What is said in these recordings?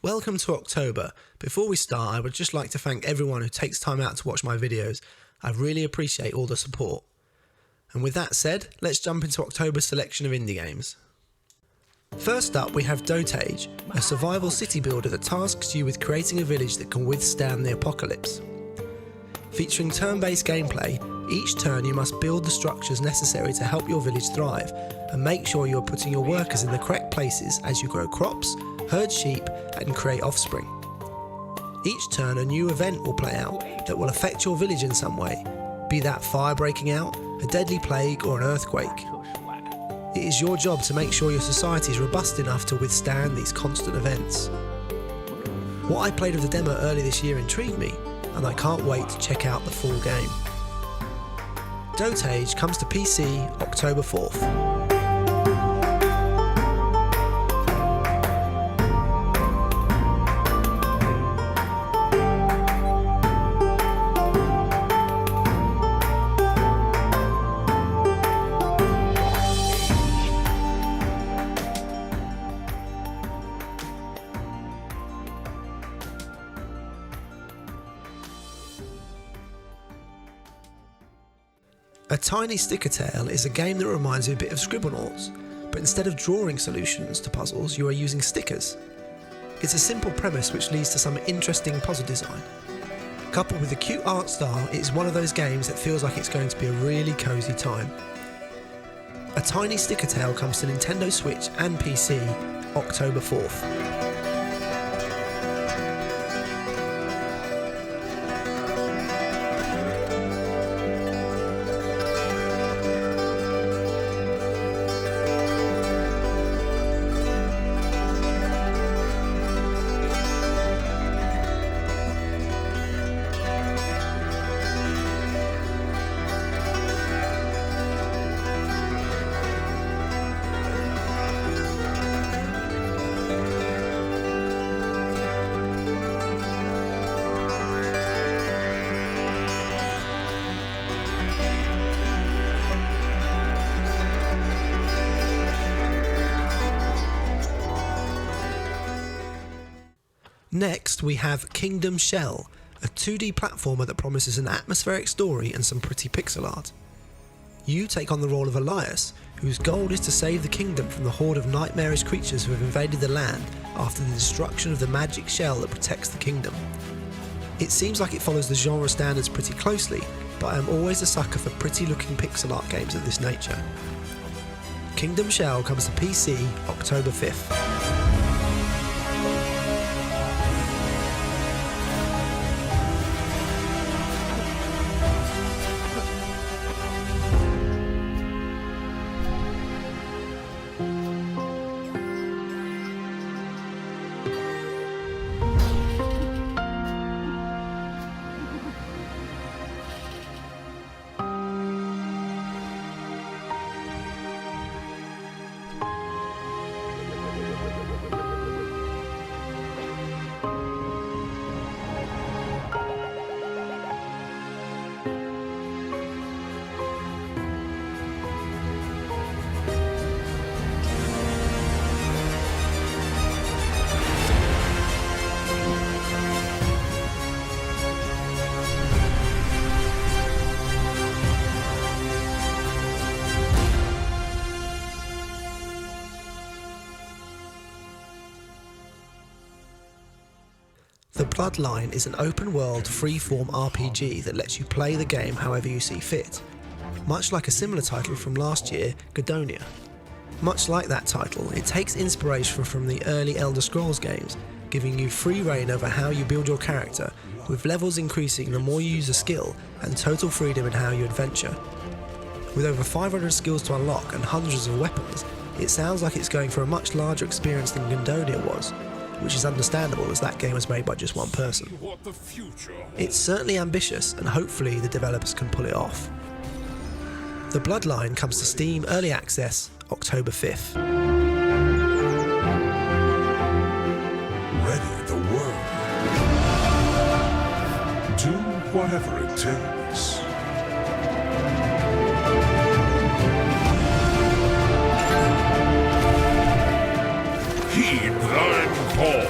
Welcome to October. Before we start, I would just like to thank everyone who takes time out to watch my videos. I really appreciate all the support. And with that said, let's jump into October's selection of indie games. First up, we have Dotage, a survival city builder that tasks you with creating a village that can withstand the apocalypse. Featuring turn-based gameplay, each turn you must build the structures necessary to help your village thrive, and make sure you are putting your workers in the correct places as you grow crops, herd sheep, and create offspring. Each turn a new event will play out that will affect your village in some way, be that fire breaking out, a deadly plague, or an earthquake. It is your job to make sure your society is robust enough to withstand these constant events. What I played of the demo early this year intrigued me, and I can't wait to check out the full game. Dotage comes to PC October 4th. A Tiny Sticker Tale is a game that reminds me a bit of Scribblenauts, but instead of drawing solutions to puzzles, you are using stickers. It's a simple premise which leads to some interesting puzzle design. Coupled with a cute art style, it is one of those games that feels like it's going to be a really cosy time. A Tiny Sticker Tale comes to Nintendo Switch and PC October 4th. Next, we have Kingdom Shell, a 2D platformer that promises an atmospheric story and some pretty pixel art. You take on the role of Elias, whose goal is to save the kingdom from the horde of nightmarish creatures who have invaded the land after the destruction of the magic shell that protects the kingdom. It seems like it follows the genre standards pretty closely, but I am always a sucker for pretty looking pixel art games of this nature. Kingdom Shell comes to PC October 5th. The Bloodline is an open-world, free-form RPG that lets you play the game however you see fit, much like a similar title from last year, Gadonia. Much like that title, it takes inspiration from the early Elder Scrolls games, giving you free reign over how you build your character, with levels increasing the more you use a skill and total freedom in how you adventure. With over 500 skills to unlock and hundreds of weapons, it sounds like it's going for a much larger experience than Gadonia was, which is understandable as that game was made by just one person. It's certainly ambitious, and hopefully the developers can pull it off. The Bloodline comes to Steam Early Access October 5th. Ready the world. Do whatever it takes. Heed thine call.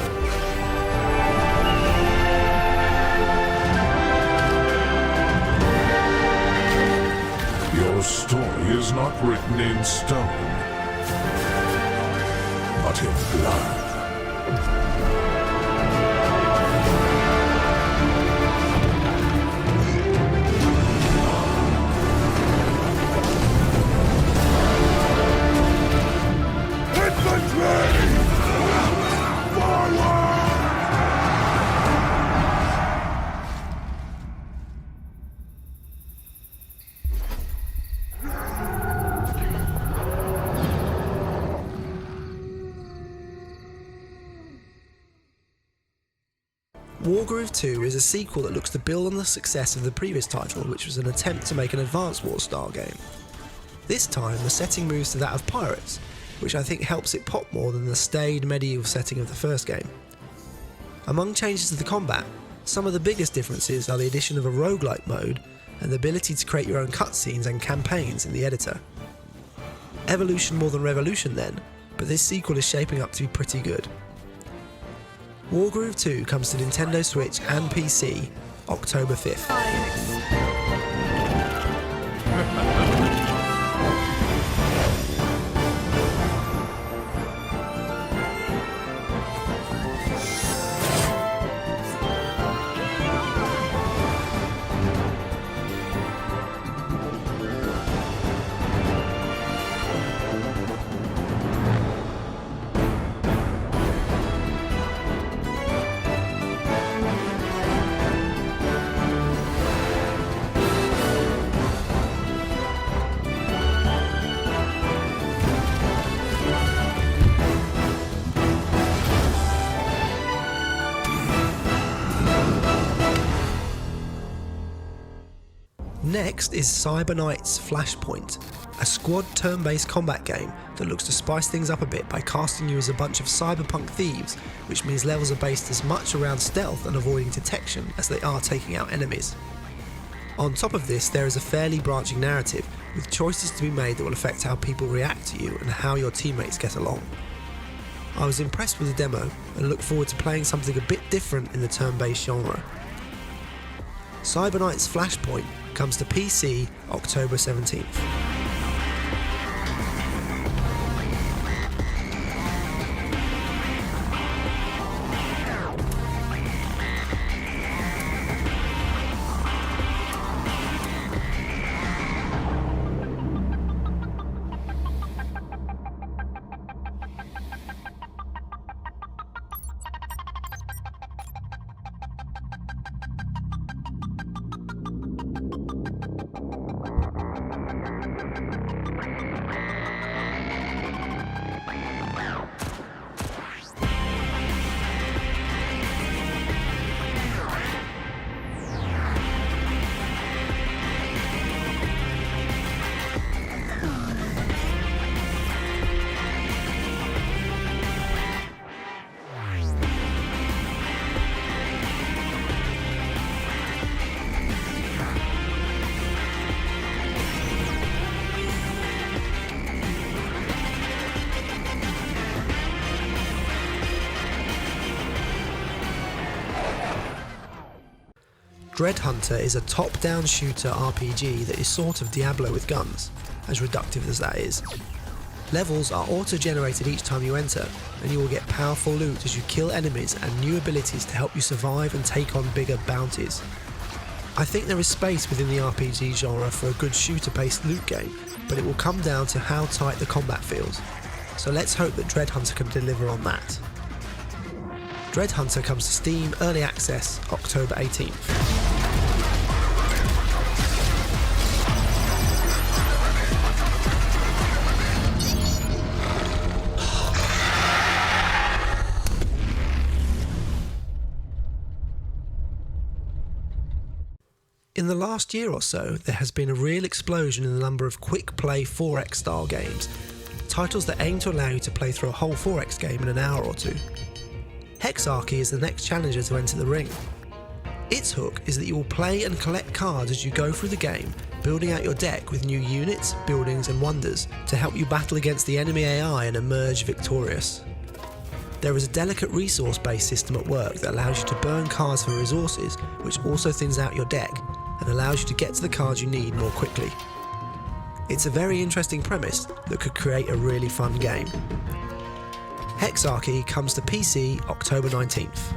is not written in stone, but in blood. Wargroove 2 is a sequel that looks to build on the success of the previous title, which was an attempt to make an Advance Wars style game. This time the setting moves to that of pirates, which I think helps it pop more than the staid medieval setting of the first game. Among changes to the combat, some of the biggest differences are the addition of a roguelike mode and the ability to create your own cutscenes and campaigns in the editor. Evolution more than revolution then, but this sequel is shaping up to be pretty good. Wargroove 2 comes to Nintendo Switch and PC October 5th. Next is Cybernight's Flashpoint, a squad turn-based combat game that looks to spice things up a bit by casting you as a bunch of cyberpunk thieves, which means levels are based as much around stealth and avoiding detection as they are taking out enemies. On top of this, there is a fairly branching narrative, with choices to be made that will affect how people react to you and how your teammates get along. I was impressed with the demo and look forward to playing something a bit different in the turn-based genre. Cybernight's Flashpoint comes to PC October 17th. Dreadhunter is a top-down shooter RPG that is sort of Diablo with guns, as reductive as that is. Levels are auto-generated each time you enter, and you will get powerful loot as you kill enemies and new abilities to help you survive and take on bigger bounties. I think there is space within the RPG genre for a good shooter-based loot game, but it will come down to how tight the combat feels. So let's hope that Dreadhunter can deliver on that. Dreadhunter comes to Steam Early Access October 18th. In the last year or so, there has been a real explosion in the number of quick play 4X style games, titles that aim to allow you to play through a whole 4X game in an hour or two. Hexarchy is the next challenger to enter the ring. Its hook is that you will play and collect cards as you go through the game, building out your deck with new units, buildings and wonders to help you battle against the enemy AI and emerge victorious. There is a delicate resource-based system at work that allows you to burn cards for resources, which also thins out your deck and allows you to get to the cards you need more quickly. It's a very interesting premise that could create a really fun game. Hexarchy comes to PC October 19th.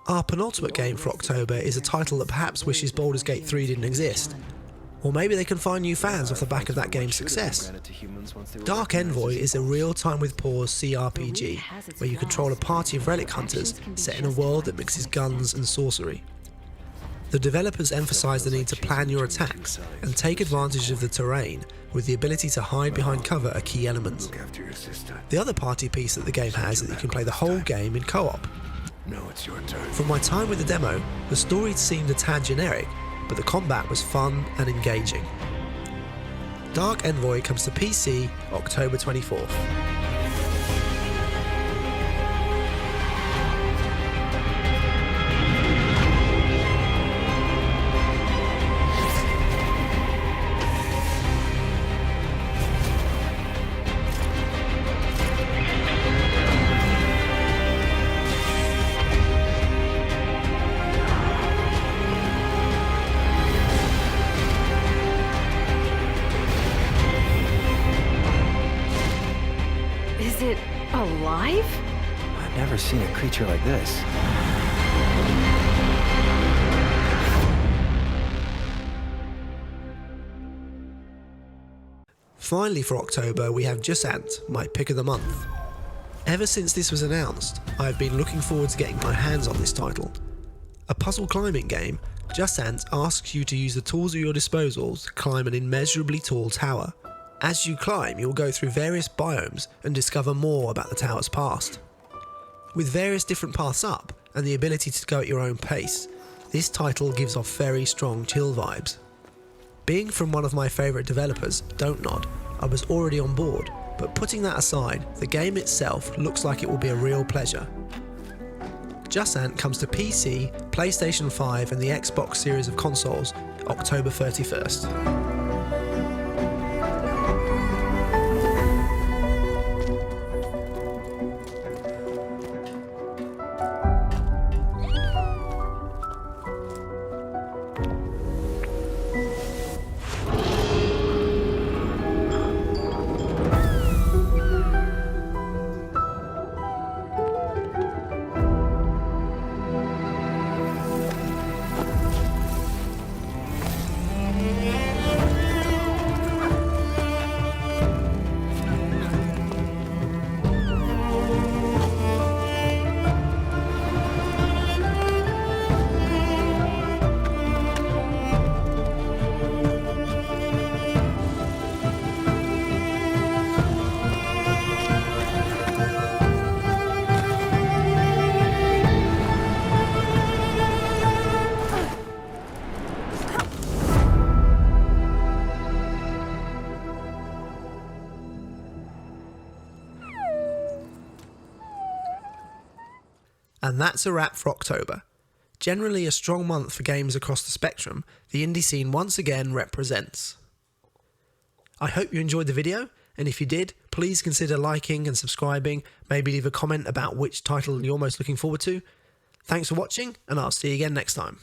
Our penultimate game for October is a title that perhaps wishes Baldur's Gate 3 didn't exist. Or maybe they can find new fans off the back of that game's success. Dark Envoy is a real-time with pause CRPG, where you control a party of relic hunters set in a world that mixes guns and sorcery. The developers emphasise the need to plan your attacks and take advantage of the terrain, with the ability to hide behind cover a key element. The other party piece that the game has is that you can play the whole game in co-op. No, it's your turn. From my time with the demo, the story seemed a tad generic, but the combat was fun and engaging. Dark Envoy comes to PC October 24th. Is it alive? I've never seen a creature like this. Finally for October we have Jusant, my pick of the month. Ever since this was announced, I have been looking forward to getting my hands on this title. A puzzle climbing game, Jusant asks you to use the tools at your disposal to climb an immeasurably tall tower. As you climb, you'll go through various biomes and discover more about the tower's past. With various different paths up and the ability to go at your own pace, this title gives off very strong chill vibes. Being from one of my favourite developers, Dotage, I was already on board, but putting that aside, the game itself looks like it will be a real pleasure. Jusant comes to PC, PlayStation 5 and the Xbox series of consoles October 31st. And that's a wrap for October. Generally a strong month for games across the spectrum, the indie scene once again represents. I hope you enjoyed the video, and if you did, please consider liking and subscribing, maybe leave a comment about which title you're most looking forward to. Thanks for watching, and I'll see you again next time.